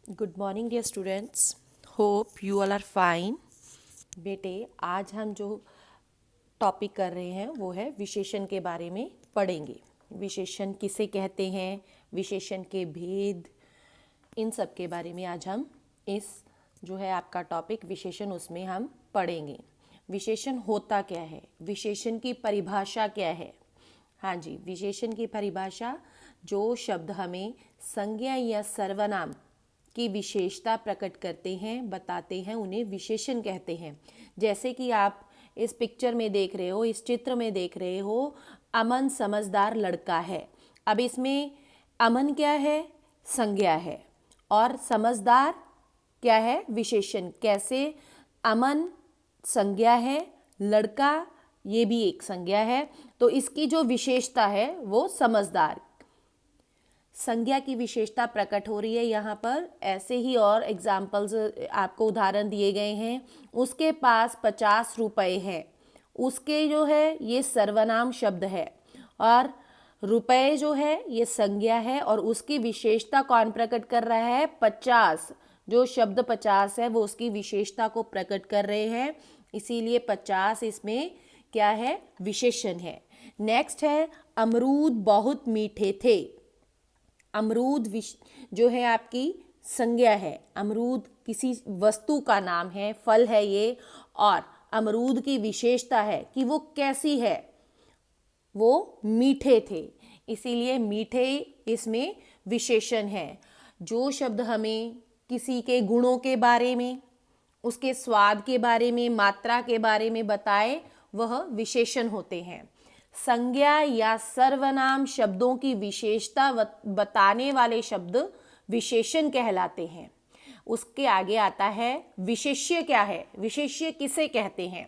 Good morning dear students, hope you all are fine. बेटे, आज हम जो टॉपिक कर रहे हैं वो है विशेषण के बारे में पढ़ेंगे। विशेषण किसे कहते हैं, विशेषण के भेद, इन सब के बारे में आज हम इस जो है आपका टॉपिक विशेषण उसमें हम पढ़ेंगे। विशेषण होता क्या है, विशेषण की परिभाषा क्या है। हाँ जी, विशेषण की परिभाषा जो शब्द हमें संज्ञा या सर्वनाम की विशेषता प्रकट करते हैं, बताते हैं, उन्हें विशेषण कहते हैं। जैसे कि आप इस पिक्चर में देख रहे हो, इस चित्र में देख रहे हो, अमन समझदार लड़का है। अब इसमें अमन क्या है, संज्ञा है, और समझदार क्या है, विशेषण। कैसे, अमन संज्ञा है, लड़का ये भी एक संज्ञा है, तो इसकी जो विशेषता है वो समझदार, संज्ञा की विशेषता प्रकट हो रही है यहाँ पर। ऐसे ही और एग्जाम्पल्स आपको उदाहरण दिए गए हैं। उसके पास 50 रुपए है, उसके जो है ये सर्वनाम शब्द है, और रुपए जो है ये संज्ञा है, और उसकी विशेषता कौन प्रकट कर रहा है, 50। जो शब्द 50 है वो उसकी विशेषता को प्रकट कर रहे हैं, इसीलिए 50 इसमें क्या है, विशेषण है। नेक्स्ट है, अमरूद बहुत मीठे थे। अमरूद जो है आपकी संज्ञा है, अमरूद किसी वस्तु का नाम है, फल है ये, और अमरूद की विशेषता है कि वो कैसी है, वो मीठे थे, इसीलिए मीठे इसमें विशेषण है। जो शब्द हमें किसी के गुणों के बारे में, उसके स्वाद के बारे में, मात्रा के बारे में बताए, वह विशेषण होते हैं। संज्ञा या सर्वनाम शब्दों की विशेषता बताने वाले शब्द विशेषण कहलाते हैं। उसके आगे आता है विशेष्य। क्या है, विशेष्य किसे कहते हैं।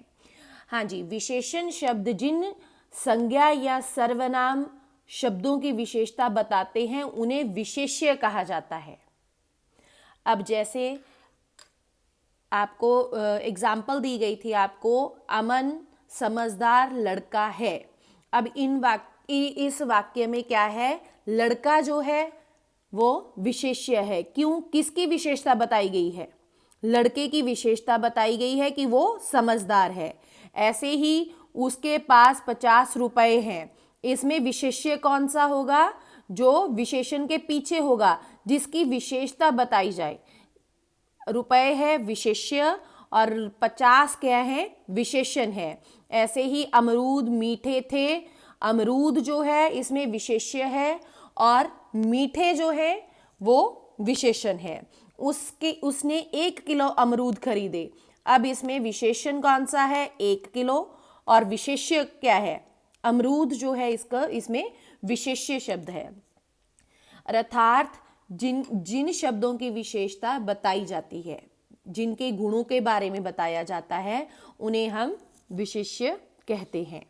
हाँ जी, विशेषण शब्द जिन संज्ञा या सर्वनाम शब्दों की विशेषता बताते हैं उन्हें विशेष्य कहा जाता है। अब जैसे आपको एग्जाम्पल दी गई थी आपको, अमन समझदार लड़का है। अब इस वाक्य में क्या है, लड़का जो है वो विशेष्य है। क्यों, किसकी विशेषता बताई गई है, लड़के की विशेषता बताई गई है कि वो समझदार है। ऐसे ही उसके पास 50 रुपए हैं, इसमें विशेष्य कौन सा होगा, जो विशेषण के पीछे होगा, जिसकी विशेषता बताई जाए। रुपए है विशेष्य और 50 क्या है, विशेषण है। ऐसे ही अमरूद मीठे थे, अमरूद जो है इसमें विशेष्य है, और मीठे जो है वो विशेषण है। उसने 1 किलो अमरूद खरीदे। अब इसमें विशेषण कौन सा है, 1 किलो, और विशेष्य क्या है, अमरूद जो है इसमें विशेष्य शब्द है। अर्थात जिन शब्दों की विशेषता बताई जाती है, जिनके गुणों के बारे में बताया जाता है, उन्हें हम विशेष्य कहते हैं।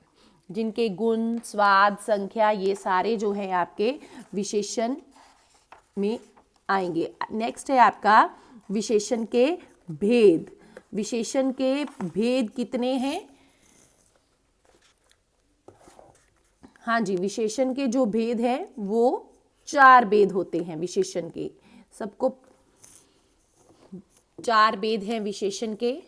जिनके गुण, स्वाद, संख्या, ये सारे जो है आपके विशेषण में आएंगे। नेक्स्ट है आपका विशेषण के भेद। विशेषण के भेद कितने हैं। हाँ जी, विशेषण के जो भेद हैं वो 4 भेद होते हैं विशेषण के। सबको 4 भेद हैं विशेषण के।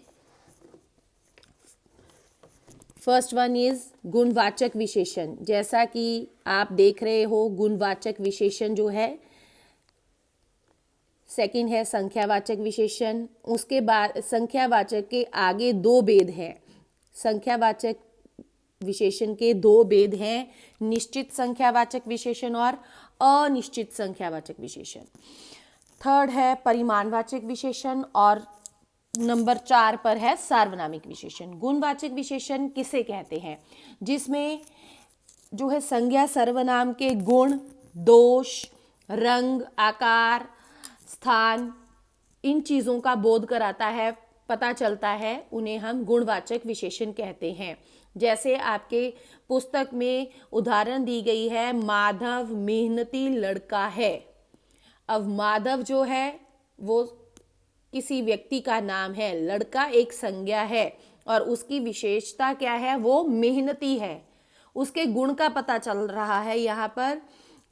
फर्स्ट वन इज गुणवाचक विशेषण। जैसा कि आप देख रहे हो, गुणवाचक विशेषण जो है। सेकंड है संख्यावाचक विशेषण। उसके बाद संख्यावाचक के आगे 2 भेद हैं। संख्यावाचक विशेषण के 2 भेद हैं, निश्चित संख्यावाचक विशेषण और अनिश्चित संख्यावाचक विशेषण। थर्ड है परिमाणवाचक विशेषण, और नंबर 4 पर है सार्वनामिक विशेषण। गुणवाचक विशेषण किसे कहते हैं, जिसमें जो है संज्ञा सर्वनाम के गुण, दोष, रंग, आकार, स्थान, इन चीज़ों का बोध कराता है, पता चलता है, उन्हें हम गुणवाचक विशेषण कहते हैं। जैसे आपके पुस्तक में उदाहरण दी गई है, माधव मेहनती लड़का है। अब माधव जो है वो किसी व्यक्ति का नाम है, लड़का एक संज्ञा है, और उसकी विशेषता क्या है, वो मेहनती है। उसके गुण का पता चल रहा है यहाँ पर।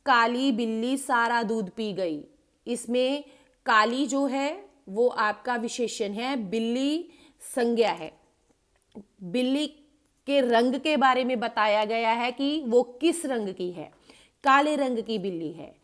काली बिल्ली सारा दूध पी गई, इसमें काली जो है वो आपका विशेषण है, बिल्ली संज्ञा है। बिल्ली के रंग के बारे में बताया गया है कि वो किस रंग की है, काले रंग की बिल्ली है।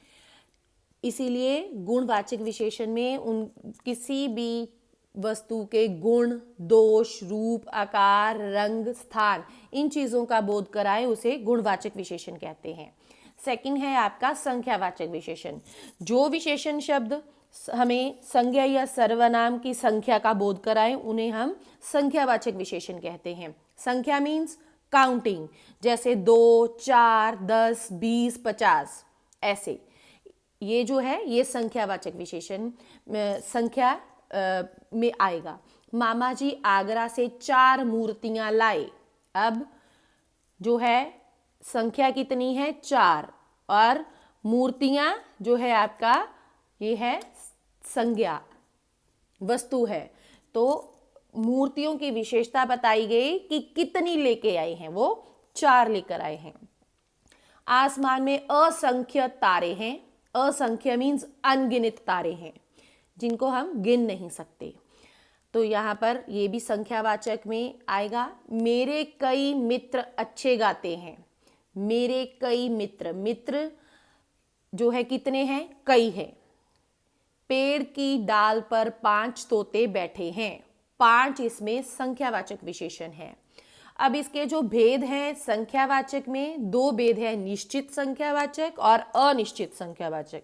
इसीलिए गुणवाचक विशेषण में उन किसी भी वस्तु के गुण, दोष, रूप, आकार, रंग, स्थान, इन चीजों का बोध कराए उसे गुणवाचक विशेषण कहते हैं। सेकंड है आपका संख्यावाचक विशेषण। जो विशेषण शब्द हमें संज्ञा या सर्वनाम की संख्या का बोध कराए उन्हें हम संख्यावाचक विशेषण कहते हैं। संख्या मीन्स काउंटिंग, जैसे 2, 4, 10, 20, 50 ऐसे। ये जो है ये संख्यावाचक विशेषण संख्या में आएगा। मामा जी आगरा से 4 मूर्तियां लाए। अब जो है संख्या कितनी है, 4, और मूर्तियां जो है आपका ये है संज्ञा, वस्तु है। तो मूर्तियों की विशेषता बताई गई कि कितनी लेके आए हैं, वो 4 लेकर आए हैं। आसमान में असंख्य तारे हैं। असंख्य मीन्स अनगिनत तारे हैं जिनको हम गिन नहीं सकते। तो यहाँ पर ये भी संख्यावाचक में आएगा। मेरे कई मित्र अच्छे गाते हैं। मेरे कई मित्र, मित्र जो है कितने हैं, कई हैं। पेड़ की डाल पर 5 तोते बैठे हैं। 5 इसमें संख्यावाचक विशेषण है। अब इसके जो भेद हैं संख्यावाचक में, 2 भेद है, निश्चित संख्यावाचक और अनिश्चित संख्यावाचक।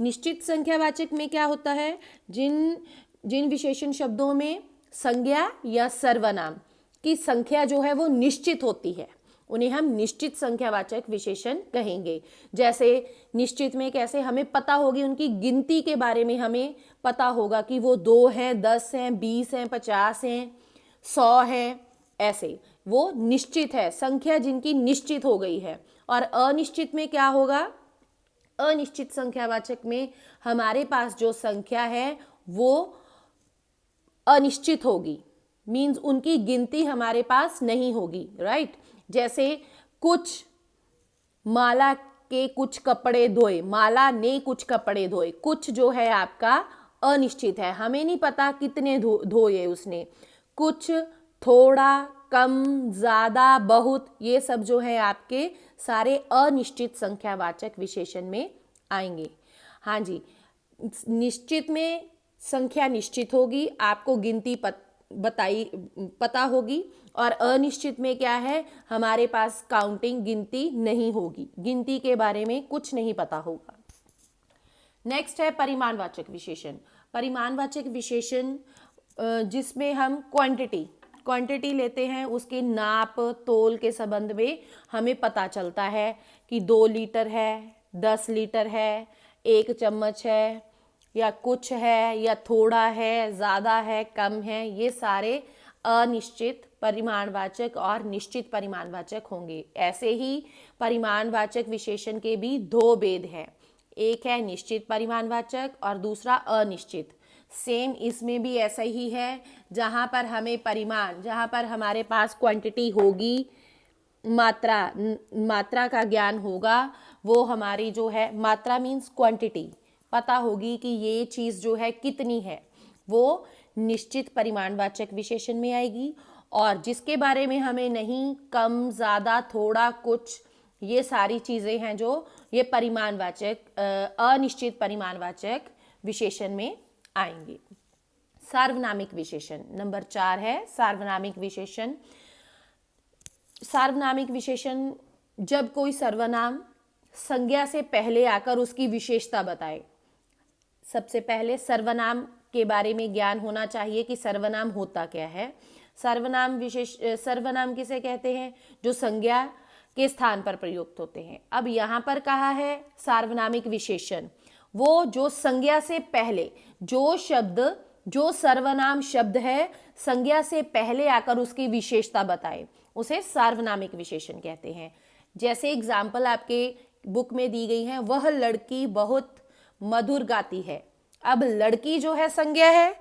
निश्चित संख्यावाचक में क्या होता है, जिन विशेषण शब्दों में संज्ञा या सर्वनाम की संख्या जो है वो निश्चित होती है उन्हें हम निश्चित संख्यावाचक विशेषण कहेंगे। जैसे निश्चित में कैसे हमें पता होगी, उनकी गिनती के बारे में हमें पता होगा कि वो 2 हैं, 10 हैं, 20 हैं, 50 हैं, 100 हैं, ऐसे वो निश्चित है, संख्या जिनकी निश्चित हो गई है। और अनिश्चित में क्या होगा, अनिश्चित संख्यावाचक में हमारे पास जो संख्या है वो अनिश्चित होगी, मीन्स उनकी गिनती हमारे पास नहीं होगी, राइट। जैसे कुछ माला के कुछ कपड़े धोए, माला ने कुछ कपड़े धोए। कुछ जो है आपका अनिश्चित है, हमें नहीं पता कितने धोए उसने। कुछ, थोड़ा, कम, ज्यादा, बहुत, ये सब जो है आपके सारे अनिश्चित संख्यावाचक विशेषण में आएंगे। हाँ जी, निश्चित में संख्या निश्चित होगी, आपको गिनती पता होगी, और अनिश्चित में क्या है, हमारे पास काउंटिंग गिनती नहीं होगी, गिनती के बारे में कुछ नहीं पता होगा। नेक्स्ट है परिमाणवाचक विशेषण। परिमाणवाचक विशेषण जिसमें हम क्वांटिटी लेते हैं, उसके नाप तोल के संबंध में हमें पता चलता है कि 2 लीटर है, 10 लीटर है, 1 चम्मच है, या कुछ है, या थोड़ा है, ज़्यादा है, कम है। ये सारे अनिश्चित परिमाणवाचक और निश्चित परिमाणवाचक होंगे। ऐसे ही परिमाणवाचक विशेषण के भी 2 भेद हैं, एक है निश्चित परिमाणवाचक और दूसरा अनिश्चित। सेम इसमें भी ऐसा ही है, जहाँ पर हमें परिमाण, जहाँ पर हमारे पास क्वांटिटी होगी, मात्रा का ज्ञान होगा, वो हमारी जो है मात्रा मीन्स क्वांटिटी, पता होगी कि ये चीज़ जो है कितनी है, वो निश्चित परिमाणवाचक विशेषण में आएगी। और जिसके बारे में हमें नहीं, कम, ज़्यादा, थोड़ा, कुछ, ये सारी चीज़ें हैं जो ये परिमाणवाचक अनिश्चित परिमाणवाचक विशेषण में आएंगे। सार्वनामिक विशेषण नंबर 4 है सार्वनामिक विशेषण। सार्वनामिक विशेषण जब कोई सर्वनाम संज्ञा से पहले आकर उसकी विशेषता बताए। सबसे पहले सर्वनाम के बारे में ज्ञान होना चाहिए कि सर्वनाम होता क्या है। सर्वनाम किसे कहते हैं, जो संज्ञा के स्थान पर प्रयुक्त होते हैं। अब यहाँ पर कहा है सार्वनामिक विशेषण, वो जो संज्ञा से पहले जो सर्वनाम शब्द है संज्ञा से पहले आकर उसकी विशेषता बताए, उसे सार्वनामिक विशेषण कहते हैं। जैसे एग्जाम्पल आपके बुक में दी गई है, वह लड़की बहुत मधुर गाती है। अब लड़की जो है संज्ञा है,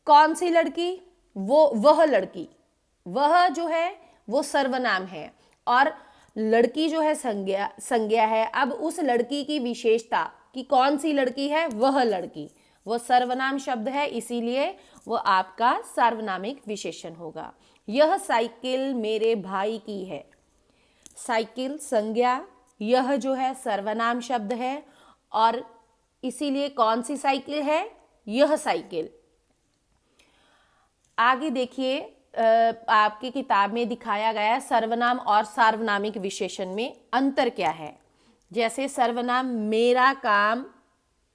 कौन सी लड़की, वह लड़की, वह जो है वो सर्वनाम है, और लड़की जो है संज्ञा है। अब उस लड़की की विशेषता कि कौन सी लड़की है, वह लड़की, वो सर्वनाम शब्द है, इसीलिए वो आपका सार्वनामिक विशेषण होगा। यह साइकिल मेरे भाई की है। साइकिल संज्ञा, यह जो है सर्वनाम शब्द है, और इसीलिए कौन सी साइकिल है? यह साइकिल। आगे देखिए, आपकी किताब में दिखाया गया है सर्वनाम और सार्वनामिक विशेषण में अंतर क्या है। जैसे सर्वनाम मेरा काम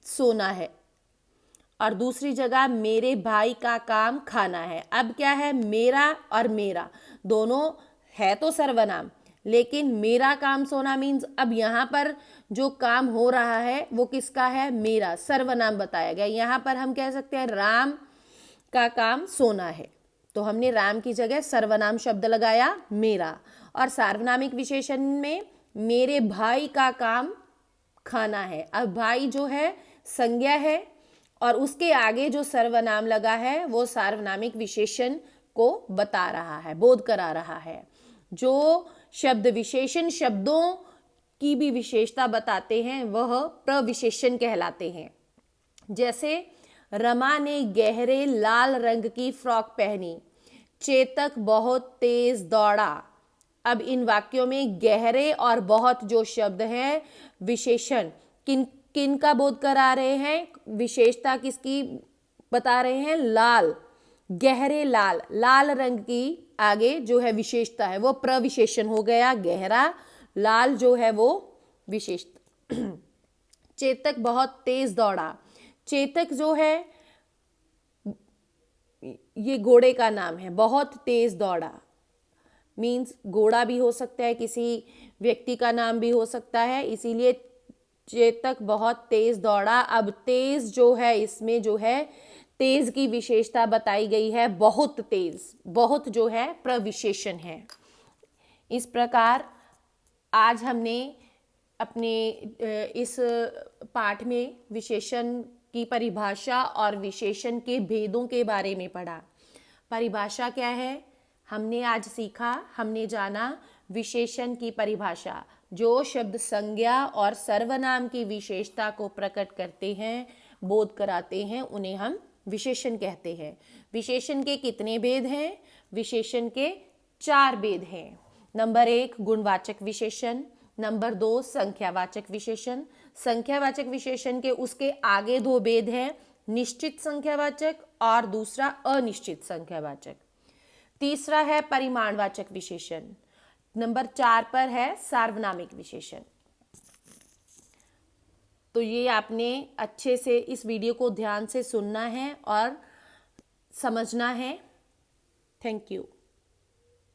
सोना है, और दूसरी जगह मेरे भाई का काम खाना है। अब क्या है, मेरा और मेरा दोनों है तो सर्वनाम, लेकिन मेरा काम सोना मीन्स अब यहाँ पर जो काम हो रहा है वो किसका है? मेरा, सर्वनाम बताया गया। यहाँ पर हम कह सकते हैं राम का काम सोना है, तो हमने राम की जगह सर्वनाम शब्द लगाया मेरा। और सार्वनामिक विशेषण में मेरे भाई का काम खाना है। अब भाई जो है संज्ञा है, और उसके आगे जो सर्वनाम लगा है वो सार्वनामिक विशेषण को बता रहा है, बोध करा रहा है। जो शब्द विशेषण शब्दों की भी विशेषता बताते हैं वह प्रविशेषण कहलाते हैं। जैसे रमा ने गहरे लाल रंग की फ्रॉक पहनी, चेतक बहुत तेज दौड़ा। अब इन वाक्यों में गहरे और बहुत जो शब्द हैं विशेषण किन किन का बोध करा रहे हैं? विशेषता किसकी बता रहे हैं? लाल, गहरे लाल, लाल रंग की आगे जो है विशेषता है वो प्रविशेषण हो गया। गहरा लाल जो है वो विशेषता। चेतक बहुत तेज दौड़ा, चेतक जो है ये घोड़े का नाम है। बहुत तेज दौड़ा मीन्स घोड़ा भी हो सकता है, किसी व्यक्ति का नाम भी हो सकता है, इसीलिए चेतक बहुत तेज दौड़ा। अब तेज जो है इसमें जो है तेज की विशेषता बताई गई है बहुत तेज, बहुत जो है प्रविशेषण है। इस प्रकार आज हमने अपने इस पाठ में विशेषण की परिभाषा और विशेषण के भेदों के बारे में पढ़ा। परिभाषा क्या है? हमने आज सीखा, हमने जाना विशेषण की परिभाषा। जो शब्द संज्ञा और सर्वनाम की विशेषता को प्रकट करते हैं, बोध कराते हैं, उन्हें हम विशेषण कहते हैं। विशेषण के कितने भेद हैं? विशेषण के 4 भेद हैं। नंबर 1 गुणवाचक विशेषण, नंबर 2 संख्यावाचक विशेषण। संख्यावाचक विशेषण के उसके आगे 2 भेद हैं, निश्चित संख्यावाचक और दूसरा अनिश्चित संख्यावाचक। तीसरा है परिमाणवाचक विशेषण। नंबर 4 पर है सार्वनामिक विशेषण। तो ये आपने अच्छे से इस वीडियो को ध्यान से सुनना है और समझना है। Thank you.